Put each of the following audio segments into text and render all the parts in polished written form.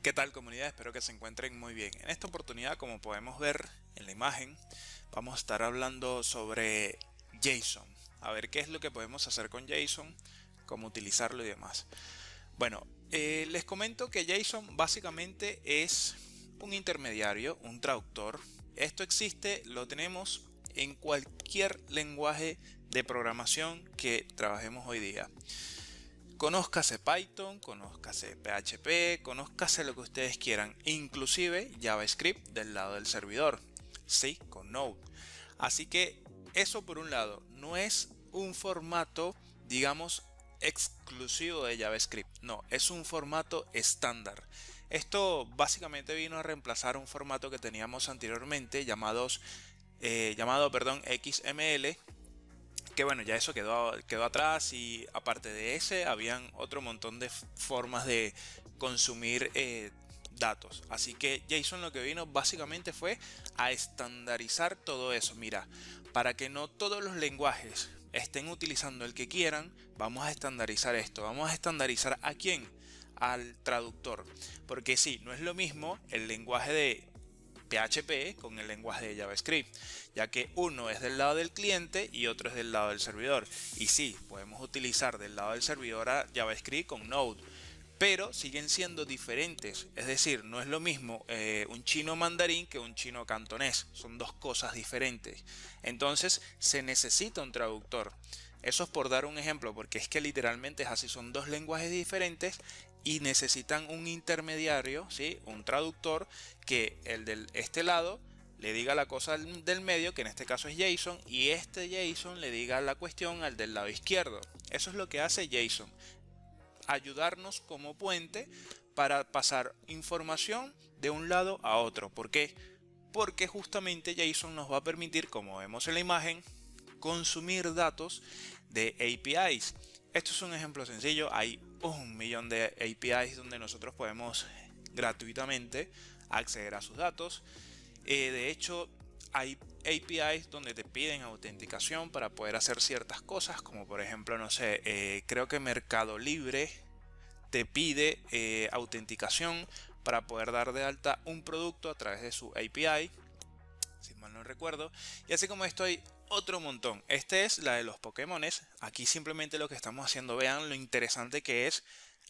¿Qué tal, comunidad? Espero que se encuentren muy bien. En esta oportunidad, como podemos ver en la imagen, vamos a estar hablando sobre JSON. A ver qué es lo que podemos hacer con JSON, cómo utilizarlo y demás. Bueno, les comento que JSON básicamente es un intermediario, un traductor. Esto existe, lo tenemos en cualquier lenguaje de programación que trabajemos hoy día. Conózcase Python, conózcase PHP, conózcase lo que ustedes quieran, inclusive JavaScript del lado del servidor, sí, con Node. Así que eso por un lado, no es un formato, digamos, exclusivo de JavaScript, no, es un formato estándar. Esto básicamente vino a reemplazar un formato que teníamos anteriormente llamado XML, que bueno, ya eso quedó atrás, y aparte de ese habían otro montón de formas de consumir datos. Así que JSON lo que vino básicamente fue a estandarizar todo eso. Mira, para que no todos los lenguajes estén utilizando el que quieran, vamos a estandarizar esto. Vamos a estandarizar ¿a quién? Al traductor. Porque sí, no es lo mismo el lenguaje de PHP con el lenguaje de JavaScript, ya que uno es del lado del cliente y otro es del lado del servidor. Y sí, podemos utilizar del lado del servidor a JavaScript con Node, pero siguen siendo diferentes. Es decir, no es lo mismo un chino mandarín que un chino cantonés. Son dos cosas diferentes. Entonces se necesita un traductor. Eso es por dar un ejemplo, porque es que literalmente es así. Son dos lenguajes diferentes y necesitan un intermediario, ¿sí? Un traductor que el de este lado le diga la cosa del medio, que en este caso es JSON, y este JSON le diga la cuestión al del lado izquierdo. Eso es lo que hace JSON, ayudarnos como puente para pasar información de un lado a otro. ¿Por qué? Porque justamente JSON nos va a permitir, como vemos en la imagen, consumir datos de APIs. Esto es un ejemplo sencillo. Hay un millón de APIs donde nosotros podemos gratuitamente acceder a sus datos. De hecho, hay APIs donde te piden autenticación para poder hacer ciertas cosas, como por ejemplo, no sé, creo que Mercado Libre te pide autenticación para poder dar de alta un producto a través de su API, si mal no recuerdo. Y así como esto hay otro montón. Este es la de los Pokémones. Aquí simplemente lo que estamos haciendo, vean lo interesante que es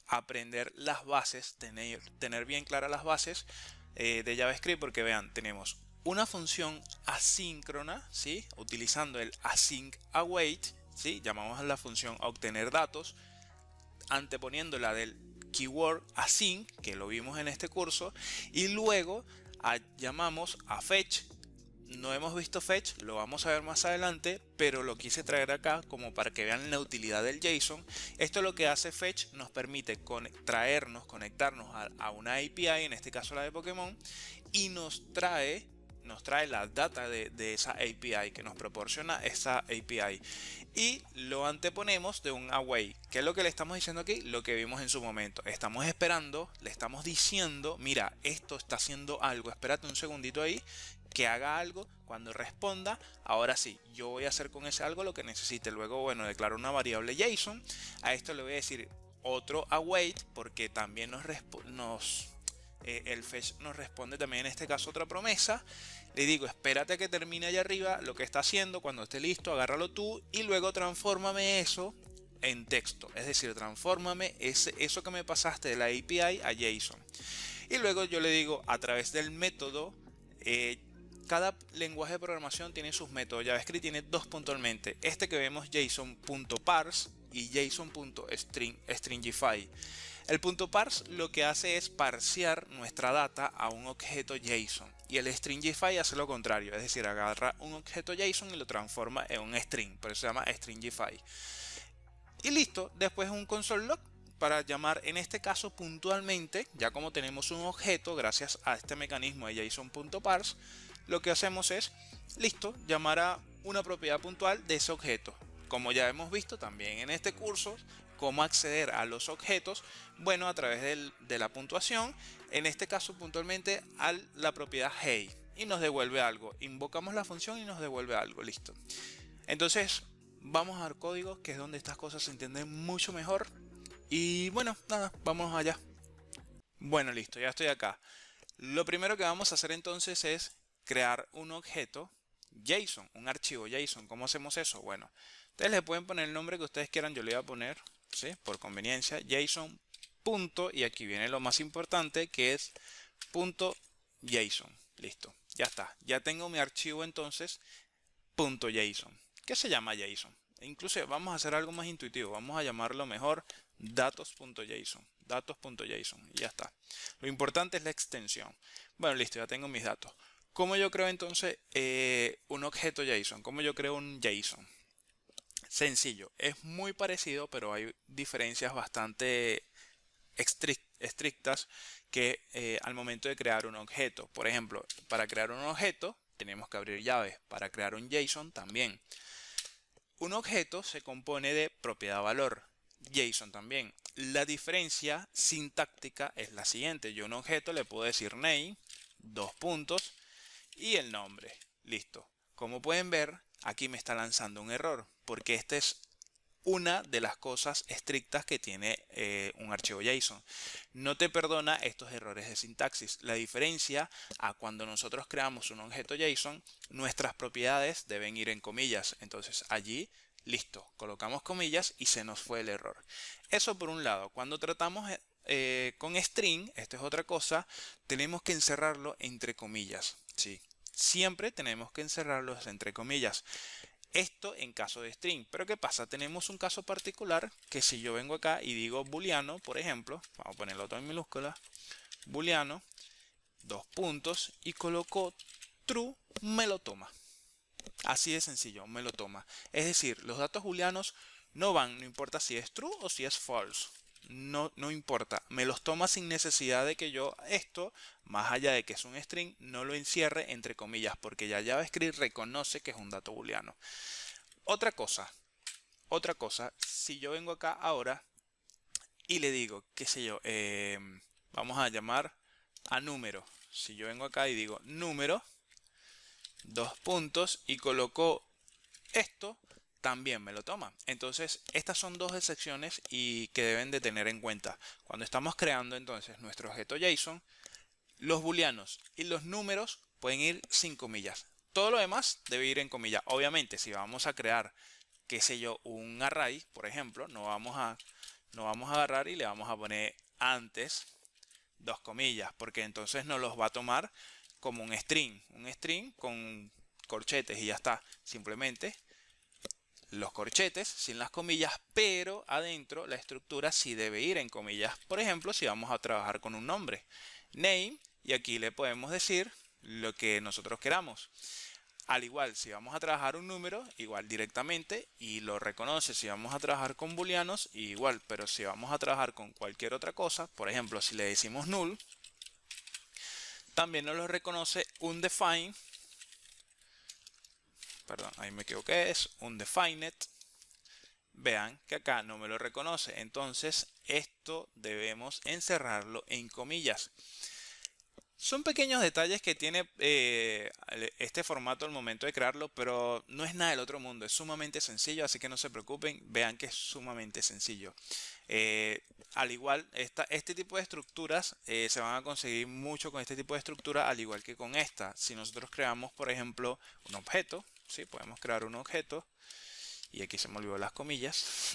aprender las bases, tener bien claras las bases de JavaScript, porque vean, tenemos una función asíncrona, ¿sí? Utilizando el async await, ¿sí? Llamamos a la función obtener datos, anteponiendo la del keyword async, que lo vimos en este curso, y luego llamamos a fetch. No hemos visto fetch, lo vamos a ver más adelante, pero lo quise traer acá como para que vean la utilidad del JSON. Esto lo que hace fetch, nos permite conectarnos a una API, en este caso la de Pokémon, y nos trae la data de esa API, que nos proporciona esa API, y lo anteponemos de un await. ¿Qué es lo que le estamos diciendo aquí? Lo que vimos en su momento. Estamos esperando, le estamos diciendo, mira, esto está haciendo algo, espérate un segundito ahí, que haga algo. Cuando responda, ahora sí, yo voy a hacer con ese algo lo que necesite. Luego, bueno, declaro una variable JSON. A esto le voy a decir otro await, porque también el fetch nos responde también en este caso otra promesa. Le digo, espérate a que termine allá arriba lo que está haciendo. Cuando esté listo, agárralo tú y luego transfórmame eso en texto. Es decir, transfórmame eso que me pasaste de la API a JSON. Y luego yo le digo, a través del método, cada lenguaje de programación tiene sus métodos. JavaScript tiene dos puntualmente. Este que vemos, JSON.parse y JSON.stringify. El punto parse lo que hace es parsear nuestra data a un objeto JSON, y el stringify hace lo contrario, es decir, agarra un objeto JSON y lo transforma en un string, por eso se llama stringify. Y listo, después un console log para llamar, en este caso puntualmente, ya como tenemos un objeto gracias a este mecanismo de JSON.parse, lo que hacemos es, listo, llamar a una propiedad puntual de ese objeto. Como ya hemos visto también en este curso, cómo acceder a los objetos, bueno, a través de la puntuación, en este caso puntualmente a la propiedad hey, y nos devuelve algo. Invocamos la función y nos devuelve algo, listo. Entonces, vamos al código, que es donde estas cosas se entienden mucho mejor. Y bueno, nada, vamos allá. Bueno, listo, ya estoy acá. Lo primero que vamos a hacer entonces es crear un objeto JSON, un archivo JSON. ¿Cómo hacemos eso? Bueno, ustedes le pueden poner el nombre que ustedes quieran. Yo le voy a poner, ¿sí? Por conveniencia, JSON punto, y aquí viene lo más importante, que es punto JSON. Listo, ya está. Ya tengo mi archivo entonces punto .json. ¿Qué se llama JSON? Incluso vamos a hacer algo más intuitivo. Vamos a llamarlo mejor datos.json. Datos.json. Y ya está. Lo importante es la extensión. Bueno, listo, ya tengo mis datos. ¿Cómo yo creo entonces un objeto JSON? ¿Cómo yo creo un JSON? Sencillo. Es muy parecido, pero hay diferencias bastante estrictas que al momento de crear un objeto. Por ejemplo, para crear un objeto tenemos que abrir llaves. Para crear un JSON también. Un objeto se compone de propiedad valor. JSON también. La diferencia sintáctica es la siguiente. Yo a un objeto le puedo decir name, dos puntos y el nombre. Listo. Como pueden ver, aquí me está lanzando un error porque este es una de las cosas estrictas que tiene un archivo JSON. No te perdona estos errores de sintaxis. La diferencia a cuando nosotros creamos un objeto JSON, nuestras propiedades deben ir en comillas. Entonces allí, listo, colocamos comillas y se nos fue el error. Eso por un lado. Cuando tratamos con string, esto es otra cosa, tenemos que encerrarlo entre comillas. Sí, siempre tenemos que encerrarlos entre comillas. Esto en caso de string. Pero ¿qué pasa? Tenemos un caso particular que si yo vengo acá y digo booleano, por ejemplo, vamos a ponerlo todo en minúscula, booleano, dos puntos y coloco true, me lo toma. Así de sencillo, me lo toma. Es decir, los datos booleanos no van, no importa si es true o si es false. No importa, me los toma sin necesidad de que yo esto, más allá de que es un string, no lo encierre entre comillas, porque ya JavaScript reconoce que es un dato booleano. Otra cosa, si yo vengo acá ahora y le digo, qué sé yo, vamos a llamar a número. Si yo vengo acá y digo número, dos puntos y coloco esto, también me lo toma. Entonces, estas son dos excepciones y que deben de tener en cuenta. Cuando estamos creando entonces nuestro objeto JSON, los booleanos y los números pueden ir sin comillas. Todo lo demás debe ir en comillas. Obviamente, si vamos a crear, qué sé yo, un array, por ejemplo, no vamos a agarrar y le vamos a poner antes dos comillas, porque entonces nos los va a tomar como un string con corchetes y ya está. Simplemente los corchetes sin las comillas, pero adentro la estructura sí debe ir en comillas. Por ejemplo, si vamos a trabajar con un nombre, name, y aquí le podemos decir lo que nosotros queramos. Al igual, si vamos a trabajar un número, igual directamente y lo reconoce. Si vamos a trabajar con booleanos, igual. Pero si vamos a trabajar con cualquier otra cosa, por ejemplo, si le decimos null, también nos lo reconoce un define. Perdón, ahí me equivoqué, es un defined. Vean que acá no me lo reconoce. Entonces, esto debemos encerrarlo en comillas. Son pequeños detalles que tiene este formato al momento de crearlo, pero no es nada del otro mundo. Es sumamente sencillo, así que no se preocupen. Vean que es sumamente sencillo. Al igual, este tipo de estructuras se van a conseguir mucho con este tipo de estructura, al igual que con esta. Si nosotros creamos, por ejemplo, un objeto, ¿sí? Podemos crear un objeto. Y aquí se me olvidó las comillas.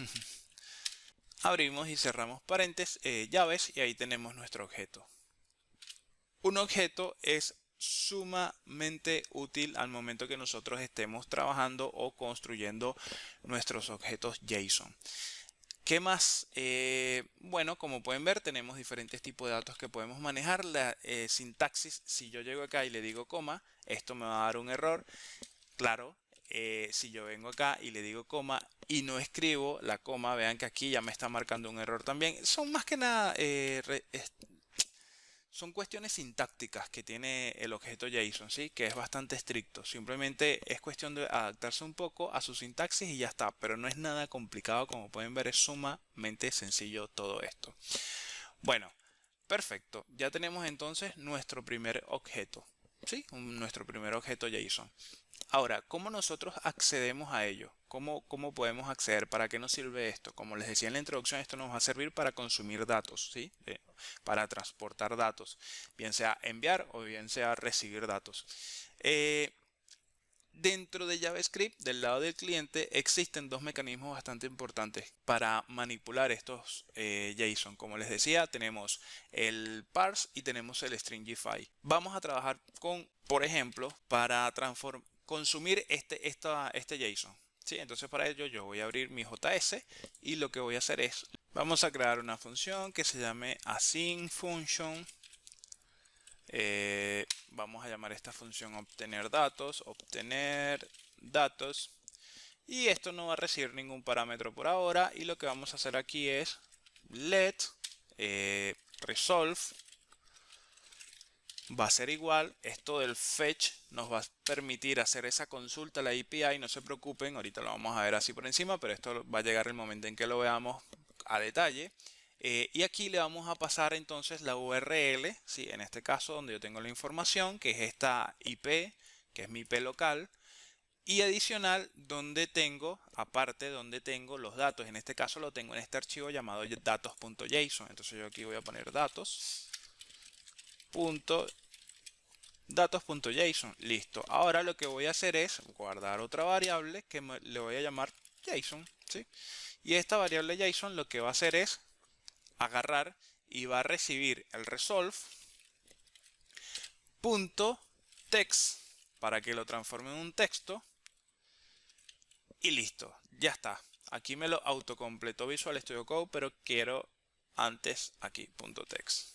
Abrimos y cerramos paréntesis, llaves, y ahí tenemos nuestro objeto. Un objeto es sumamente útil al momento que nosotros estemos trabajando o construyendo nuestros objetos JSON. ¿Qué más? Bueno, como pueden ver, tenemos diferentes tipos de datos que podemos manejar. La sintaxis, si yo llego acá y le digo coma, esto me va a dar un error. Claro, si yo vengo acá y le digo coma y no escribo la coma, vean que aquí ya me está marcando un error también. Son más que nada son cuestiones sintácticas que tiene el objeto JSON, ¿sí? Que es bastante estricto. Simplemente es cuestión de adaptarse un poco a su sintaxis y ya está. Pero no es nada complicado, como pueden ver, es sumamente sencillo todo esto. Bueno, perfecto. Ya tenemos entonces nuestro primer objeto, ¿sí? Nuestro primer objeto JSON. Ahora, ¿cómo nosotros accedemos a ello? ¿Cómo podemos acceder? ¿Para qué nos sirve esto? Como les decía en la introducción, esto nos va a servir para consumir datos, ¿sí? Para transportar datos, bien sea enviar o bien sea recibir datos. Dentro de JavaScript, del lado del cliente, existen dos mecanismos bastante importantes para manipular estos JSON. Como les decía, tenemos el parse y tenemos el stringify. Vamos a trabajar con, por ejemplo, para consumir este JSON. ¿Sí? Entonces para ello yo voy a abrir mi JS y lo que voy a hacer es, vamos a crear una función que se llame async function. Vamos a llamar esta función obtener datos, y esto no va a recibir ningún parámetro por ahora, y lo que vamos a hacer aquí es let resolve va a ser igual, esto del fetch nos va a permitir hacer esa consulta a la API, no se preocupen, ahorita lo vamos a ver así por encima, pero esto va a llegar el momento en que lo veamos a detalle. Y aquí le vamos a pasar entonces la URL, ¿sí? En este caso donde yo tengo la información, que es esta IP, que es mi IP local, y adicional donde tengo, aparte donde tengo los datos, en este caso lo tengo en este archivo llamado datos.json. Entonces yo aquí voy a poner datos.json, listo. Ahora lo que voy a hacer es guardar otra variable que le voy a llamar JSON, ¿sí? Y esta variable JSON lo que va a hacer es agarrar y va a recibir el resolve.text para que lo transforme en un texto y listo, ya está. Aquí me lo autocompletó Visual Studio Code, pero quiero antes aquí .text.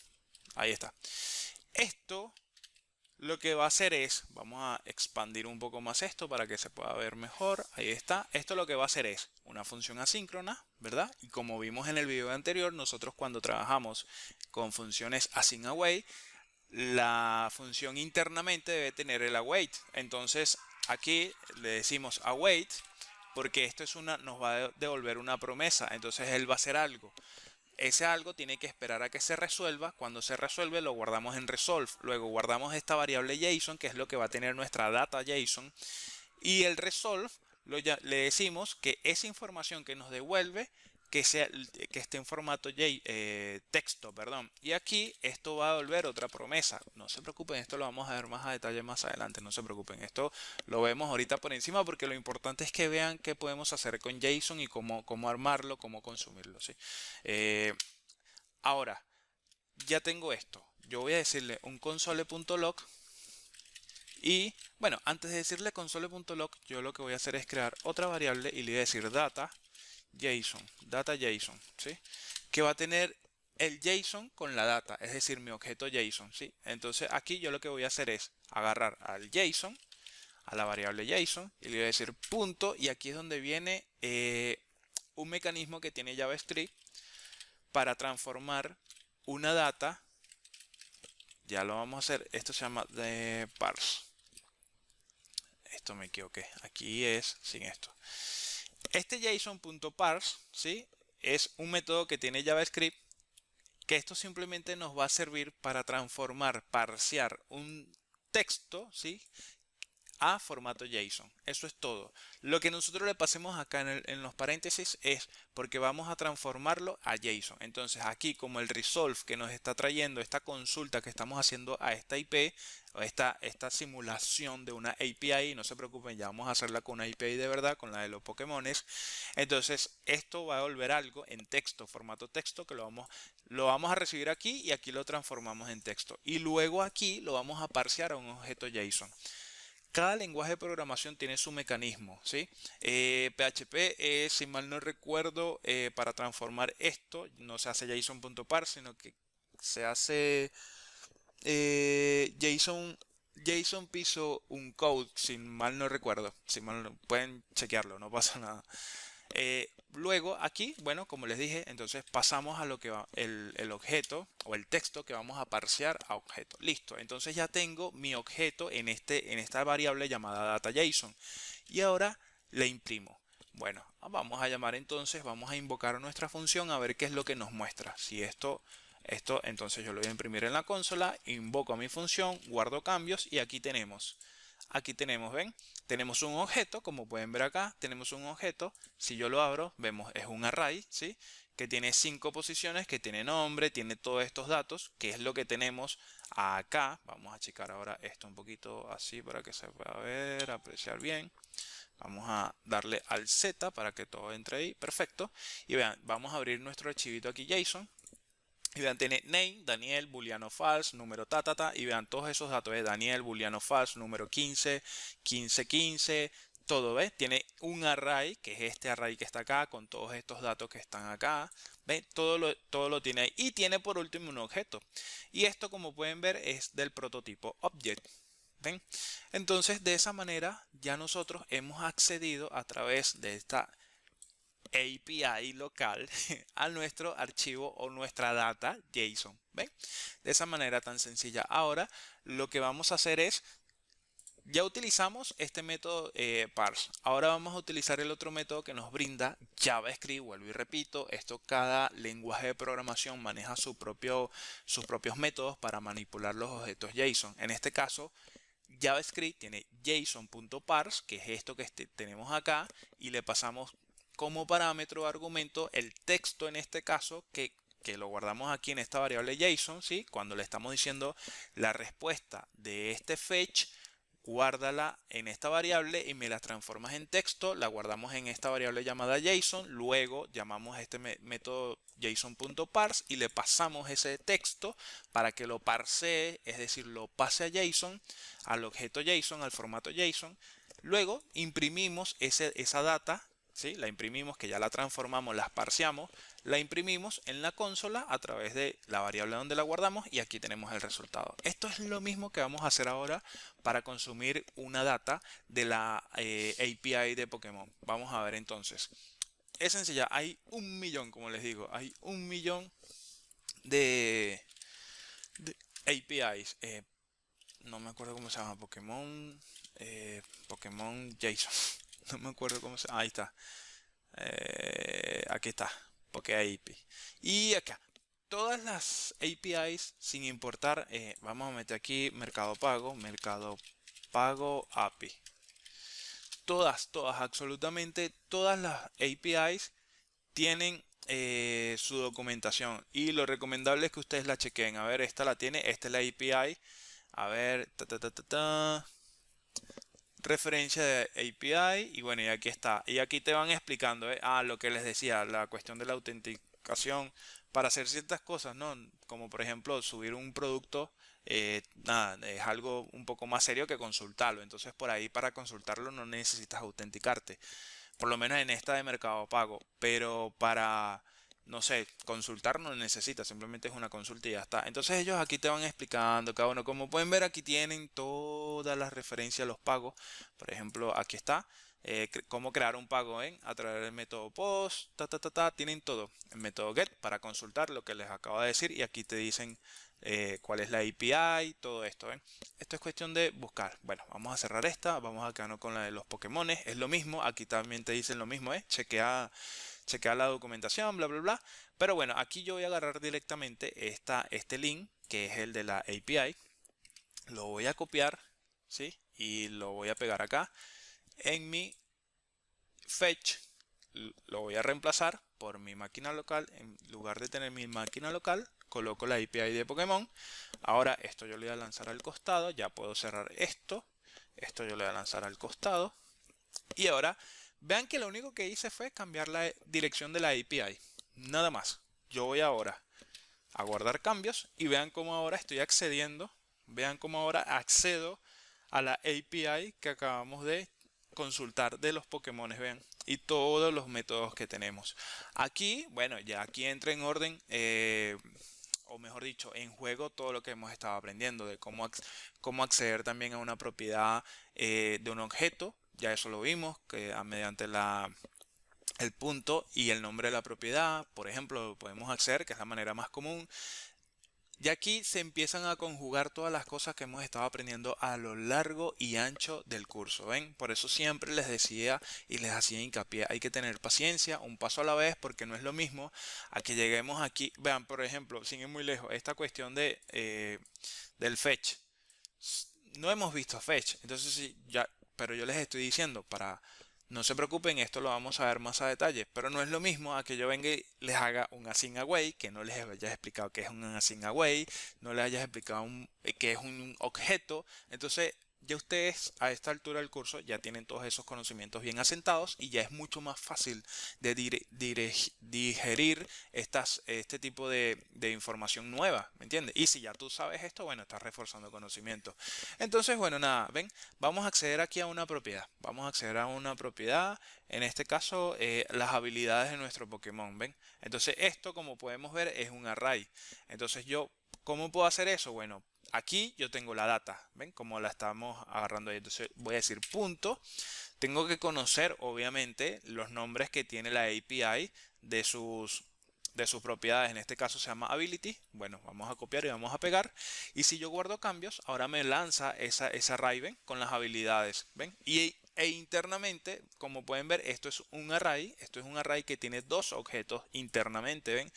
Ahí está. Esto lo que va a hacer es, vamos a expandir un poco más esto para que se pueda ver mejor. Ahí está. Esto lo que va a hacer es una función asíncrona, ¿verdad? Y como vimos en el video anterior, nosotros cuando trabajamos con funciones async await, la función internamente debe tener el await. Entonces aquí le decimos await porque esto es nos va a devolver una promesa. Entonces él va a hacer algo. Ese algo tiene que esperar a que se resuelva. Cuando se resuelve lo guardamos en resolve. Luego guardamos esta variable JSON, que es lo que va a tener nuestra data JSON. Y el resolve le decimos que esa información que nos devuelve que esté en formato texto, perdón. Y aquí esto va a devolver otra promesa. No se preocupen, esto lo vamos a ver más a detalle más adelante. No se preocupen, esto lo vemos ahorita por encima porque lo importante es que vean qué podemos hacer con JSON y cómo armarlo, cómo consumirlo, ¿sí? Ahora, ya tengo esto. Yo voy a decirle un console.log. Y bueno, antes de decirle console.log, yo lo que voy a hacer es crear otra variable y le voy a decir data JSON, ¿sí? Que va a tener el JSON con la data, es decir, mi objeto JSON, ¿sí? Entonces aquí yo lo que voy a hacer es agarrar al JSON, a la variable JSON, y le voy a decir punto, y aquí es donde viene un mecanismo que tiene JavaScript para transformar una data. Ya lo vamos a hacer, esto se llama de parse. Esto me equivoqué, aquí es sin esto. Este JSON.parse, ¿sí? Es un método que tiene JavaScript, que esto simplemente nos va a servir para parsear un texto, ¿sí? A formato JSON. Eso es todo. Lo que nosotros le pasemos acá en los paréntesis es porque vamos a transformarlo a JSON. Entonces aquí como el resolve que nos está trayendo esta consulta que estamos haciendo a esta IP, o esta simulación de una API, no se preocupen, ya vamos a hacerla con una API de verdad, con la de los Pokémones. Entonces esto va a volver algo en texto, formato texto, que lo vamos a recibir aquí y aquí lo transformamos en texto. Y luego aquí lo vamos a parsear a un objeto JSON. Cada lenguaje de programación tiene su mecanismo, ¿sí? PHP es, si mal no recuerdo, para transformar esto, no se hace JSON.parse, sino que se hace JSON piso un code, si mal no recuerdo. Pueden chequearlo, no pasa nada. Luego aquí, bueno, como les dije, entonces pasamos a lo que va el objeto o el texto que vamos a parsear a objeto. Listo, entonces ya tengo mi objeto en esta variable llamada data.json y ahora le imprimo. Bueno, vamos a llamar entonces, vamos a invocar nuestra función a ver qué es lo que nos muestra. Si esto entonces yo lo voy a imprimir en la consola, invoco a mi función, guardo cambios y aquí tenemos aquí tenemos, ¿ven? Tenemos un objeto, como pueden ver acá, tenemos un objeto. Si yo lo abro, vemos, es un array, ¿sí? Que tiene 5 posiciones, que tiene nombre, tiene todos estos datos, que es lo que tenemos acá. Vamos a checar ahora esto un poquito así para que se pueda ver, apreciar bien. Vamos a darle al Z para que todo entre ahí. Perfecto. Y vean, vamos a abrir nuestro archivito aquí JSON. Y vean, tiene name, Daniel, booleano false, número ta. Y vean todos esos datos de Daniel, booleano false, número 15, 15, 15. Todo, ¿ves? Tiene un array, que es este array que está acá, con todos estos datos que están acá. ¿Ven? Todo lo tiene ahí. Y tiene por último un objeto. Y esto, como pueden ver, es del prototipo Object. ¿Ven? Entonces, de esa manera, ya nosotros hemos accedido a través de esta API local a nuestro archivo o nuestra data JSON. ¿Ven? De esa manera tan sencilla. Ahora, lo que vamos a hacer es, ya utilizamos este método parse. Ahora vamos a utilizar el otro método que nos brinda JavaScript. Vuelvo y repito, cada lenguaje de programación maneja sus propios métodos para manipular los objetos JSON. En este caso, JavaScript tiene JSON.parse, que es esto que tenemos acá, y le pasamos como parámetro o argumento el texto, en este caso, que lo guardamos aquí en esta variable JSON, ¿sí? Cuando le estamos diciendo la respuesta de este fetch, guárdala en esta variable y me la transformas en texto, la guardamos en esta variable llamada JSON, luego llamamos a este método JSON.parse y le pasamos ese texto para que lo parsee, es decir, lo pase a JSON, al objeto JSON, al formato JSON. Luego imprimimos esa data, ¿sí? La imprimimos, que ya la transformamos, la parseamos, la imprimimos en la consola a través de la variable donde la guardamos y aquí tenemos el resultado. Esto es lo mismo que vamos a hacer ahora para consumir una data de la API de Pokémon. Vamos a ver entonces. Es sencilla, hay 1.000.000, como les digo, hay 1.000.000 de APIs. No me acuerdo cómo se llama, Pokémon JSON. No me acuerdo cómo se llama. Ahí está. Aquí está. PokeAPI. Y acá. Todas las APIs, sin importar, vamos a meter aquí Mercado Pago API. Todas, absolutamente todas las APIs tienen su documentación y lo recomendable es que ustedes la chequen. A ver, esta la tiene, esta es la API. A ver, referencia de API y bueno, y aquí está. Y aquí te van explicando, lo que les decía, la cuestión de la autenticación para hacer ciertas cosas, ¿no? Como por ejemplo subir un producto, nada, es algo un poco más serio que consultarlo. Entonces por ahí para consultarlo no necesitas autenticarte. Por lo menos en esta de Mercado Pago. Pero para, no sé, consultar no necesitas, simplemente es una consulta y ya está. Entonces ellos aquí te van explicando cada uno. Como pueden ver, aquí tienen todas las referencias a los pagos. Por ejemplo, aquí está. Cómo crear un pago a través del método post, tienen todo. El método get para consultar lo que les acabo de decir y aquí te dicen cuál es la API, todo esto. ¿Ven? Esto es cuestión de buscar. Bueno, vamos a cerrar esta, vamos a quedarnos con la de los Pokémones. Es lo mismo, aquí también te dicen lo mismo, chequea la documentación, bla, bla, bla. Pero bueno, aquí yo voy a agarrar directamente este link, que es el de la API. Lo voy a copiar, ¿sí? Y lo voy a pegar acá. En mi fetch lo voy a reemplazar por mi máquina local. En lugar de tener mi máquina local, coloco la API de Pokémon. Ahora esto yo le voy a lanzar al costado. Ya puedo cerrar esto. Esto yo le voy a lanzar al costado. Y ahora vean que lo único que hice fue cambiar la dirección de la API. Nada más. Yo voy ahora a guardar cambios y vean cómo ahora estoy accediendo. Vean cómo ahora accedo a la API que acabamos de consultar de los Pokémon, vean, y todos los métodos que tenemos. Aquí, bueno, ya aquí entra en orden, o mejor dicho, en juego todo lo que hemos estado aprendiendo de cómo acceder también a una propiedad de un objeto. Ya eso lo vimos, que mediante el punto y el nombre de la propiedad, por ejemplo, podemos acceder, que es la manera más común. Y aquí se empiezan a conjugar todas las cosas que hemos estado aprendiendo a lo largo y ancho del curso. ¿Ven? Por eso siempre les decía y les hacía hincapié. Hay que tener paciencia, un paso a la vez, porque no es lo mismo a que lleguemos aquí. Vean, por ejemplo, sin ir muy lejos, esta cuestión del fetch. no hemos visto fetch. Entonces, sí, ya, pero yo les estoy diciendo, para no se preocupen, esto lo vamos a ver más a detalle, pero no es lo mismo a que yo venga y les haga un async away, que no les haya explicado qué es un async away, no les haya explicado qué es un objeto. Entonces, ya ustedes a esta altura del curso ya tienen todos esos conocimientos bien asentados y ya es mucho más fácil de digerir este tipo de información nueva, ¿me entiendes? Y si ya tú sabes esto, bueno, estás reforzando conocimiento. Entonces, bueno, nada, ven, vamos a acceder aquí a una propiedad. Vamos a acceder a una propiedad, en este caso, las habilidades de nuestro Pokémon, ¿ven? Entonces, esto, como podemos ver, es un array. Entonces, ¿cómo puedo hacer eso? Bueno, aquí yo tengo la data, ¿ven? Como la estamos agarrando ahí. Entonces voy a decir punto. Tengo que conocer, obviamente, los nombres que tiene la API de sus propiedades. En este caso se llama ability. Bueno, vamos a copiar y vamos a pegar. Y si yo guardo cambios, ahora me lanza esa array, ¿ven? Con las habilidades, ¿ven? E internamente, como pueden ver, esto es un array. Esto es un array que tiene dos objetos internamente, ¿ven?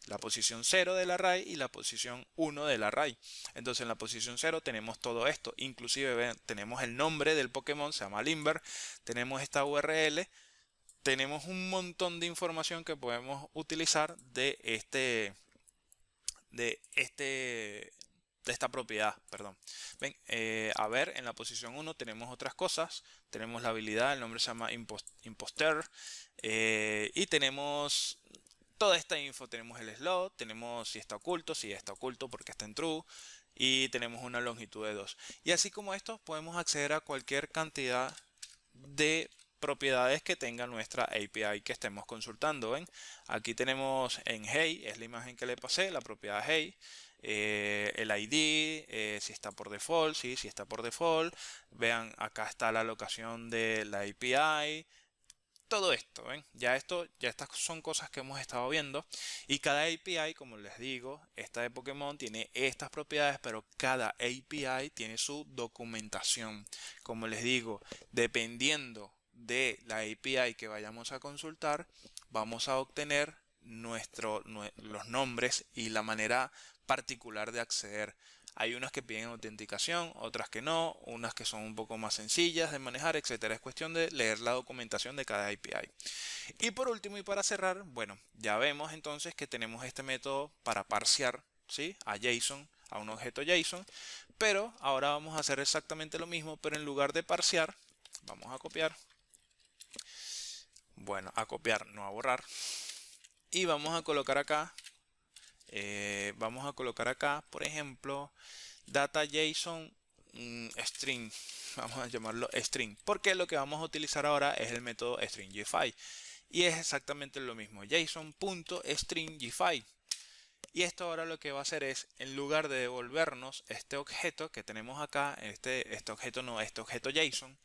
La posición 0 del array y la posición 1 del array. Entonces en la posición 0 tenemos todo esto. Inclusive ven, tenemos el nombre del Pokémon, se llama Limber. Tenemos esta URL. Tenemos un montón de información que podemos utilizar de esta propiedad, perdón. Ven, a ver, en la posición 1 tenemos otras cosas. Tenemos la habilidad, el nombre se llama Imposter. Y tenemos toda esta info. Tenemos el slot, tenemos si está oculto porque está en true. Y tenemos una longitud de 2. Y así como esto, podemos acceder a cualquier cantidad de propiedades que tenga nuestra API que estemos consultando. ¿Ven? Aquí tenemos en Hey, es la imagen que le pasé, la propiedad Hey. El ID, si está por default, sí, si está por default. Vean, acá está la locación de la API. Todo esto, ¿ven? Ya estas son cosas que hemos estado viendo. Y cada API, como les digo, esta de Pokémon tiene estas propiedades, pero cada API tiene su documentación. Como les digo, dependiendo de la API que vayamos a consultar, vamos a obtener los nombres y la manera particular de acceder. Hay unas que piden autenticación, otras que no, unas que son un poco más sencillas de manejar, etcétera. Es cuestión de leer la documentación de cada API. Y por último y para cerrar, bueno, ya vemos entonces que tenemos este método para parsear, ¿sí? A JSON, a un objeto JSON, pero ahora vamos a hacer exactamente lo mismo, pero en lugar de parsear, vamos a copiar. Bueno, a copiar, no a borrar. Y vamos a colocar acá, por ejemplo, data JSON string, vamos a llamarlo string, porque lo que vamos a utilizar ahora es el método stringify y es exactamente lo mismo, JSON.stringify. Y esto ahora lo que va a hacer es, en lugar de devolvernos este objeto que tenemos acá, este objeto JSON,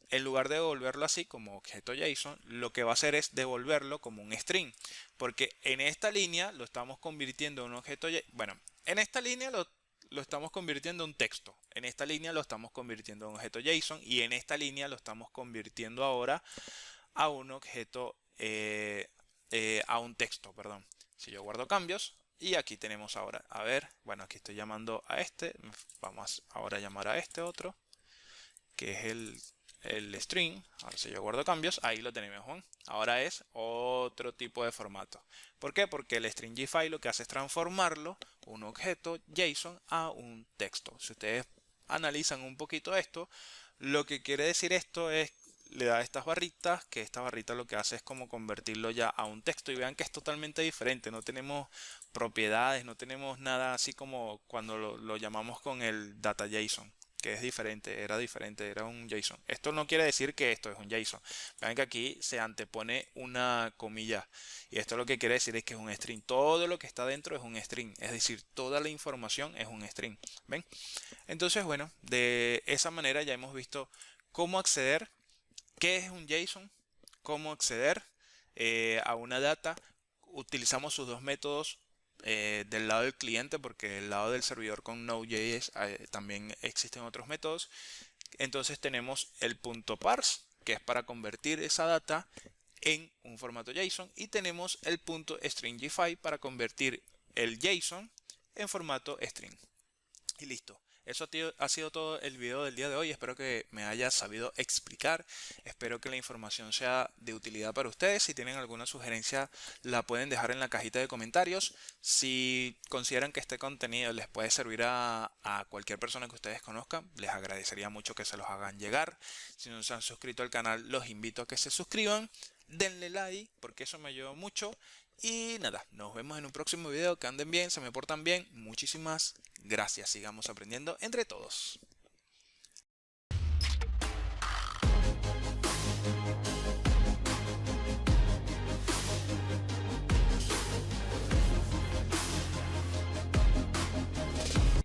en lugar de devolverlo así como objeto JSON, lo que va a hacer es devolverlo como un string, porque en esta línea lo estamos convirtiendo en un objeto JSON. Bueno, en esta línea lo estamos convirtiendo en un texto, en esta línea lo estamos convirtiendo en un objeto JSON y en esta línea lo estamos convirtiendo ahora a un objeto, a un texto, perdón. Si yo guardo cambios y aquí tenemos ahora, a ver, bueno, aquí estoy llamando a este, vamos ahora a llamar a este otro, que es el string. Ahora si yo guardo cambios, ahí lo tenemos, Juan. Ahora es otro tipo de formato. ¿Por qué? Porque el stringify lo que hace es transformarlo, un objeto JSON, a un texto. Si ustedes analizan un poquito esto, lo que quiere decir esto es, le da estas barritas, que esta barrita lo que hace es como convertirlo ya a un texto. Y vean que es totalmente diferente, no tenemos propiedades, no tenemos nada así como cuando lo llamamos con el data JSON, que es diferente, era un JSON. Esto no quiere decir que esto es un JSON. Vean que aquí se antepone una comilla y esto lo que quiere decir es que es un string. Todo lo que está dentro es un string, es decir, toda la información es un string. ¿Ven? Entonces, bueno, de esa manera ya hemos visto cómo acceder, qué es un JSON, cómo acceder a una data. Utilizamos sus dos métodos del lado del cliente, porque del lado del servidor con Node.js también existen otros métodos. Entonces tenemos el punto parse, que es para convertir esa data en un formato JSON, y tenemos el punto stringify para convertir el JSON en formato string. Y listo. Eso ha sido todo el video del día de hoy. Espero que me haya sabido explicar. Espero que la información sea de utilidad para ustedes. Si tienen alguna sugerencia, la pueden dejar en la cajita de comentarios. Si consideran que este contenido les puede servir a cualquier persona que ustedes conozcan, les agradecería mucho que se los hagan llegar. Si no se han suscrito al canal, los invito a que se suscriban. Denle like porque eso me ayuda mucho. Y nada, nos vemos en un próximo video. Que anden bien, se me portan bien. Muchísimas gracias. Sigamos aprendiendo entre todos.